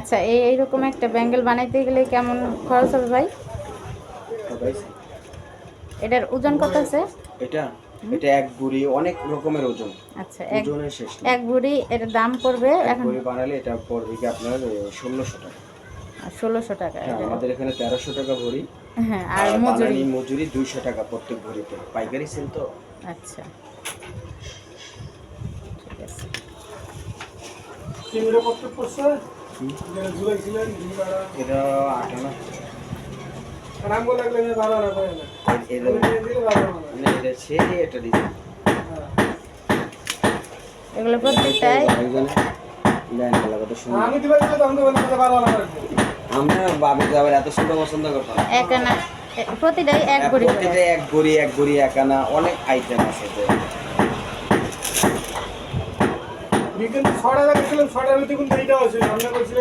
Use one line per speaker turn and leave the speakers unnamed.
আচ্ছা, এইরকম একটা ব্যাঙ্গেল বানাইতে গেলে কেমন খরচ হবে ভাই? এটার ওজন কত আছে?
এটা এটা এক ভরি, অনেক রকমের ওজন।
আচ্ছা,
ওজনের শেষ নেই।
এক ভরি এর দাম পড়বে
এক
এখন
ভরি বানালে এটা পড়বে কি আপনার 1600 টাকা।
১৬০০ টাকা।
হ্যাঁ, আমাদের এখানে 1300 টাকা ভরি।
হ্যাঁ, আর
আর
মজুরি?
বানানি মজুরি 200 টাকা প্রত্যেক ভরিতে, পাইকারি সেল তো।
আচ্ছা, ঠিক আছে।
এটা 8 আনা। এটা ছেড়ে এটা দিচ্ছে।
এগুলো প্রত্যেকটাই
আমরা বাবু আবার এত সুন্দর পছন্দ করতাম।
এক আনা, প্রতিটাই এক ভরি করে।
প্রতিটা এক ভরি, এক ভরি, এক আনা, অনেক আইটেম আছে।
বিকেল 6টা গেছিলাম, 6টার মধ্যে কিন্তু এইটাও আছে, আমরা বলছিলাম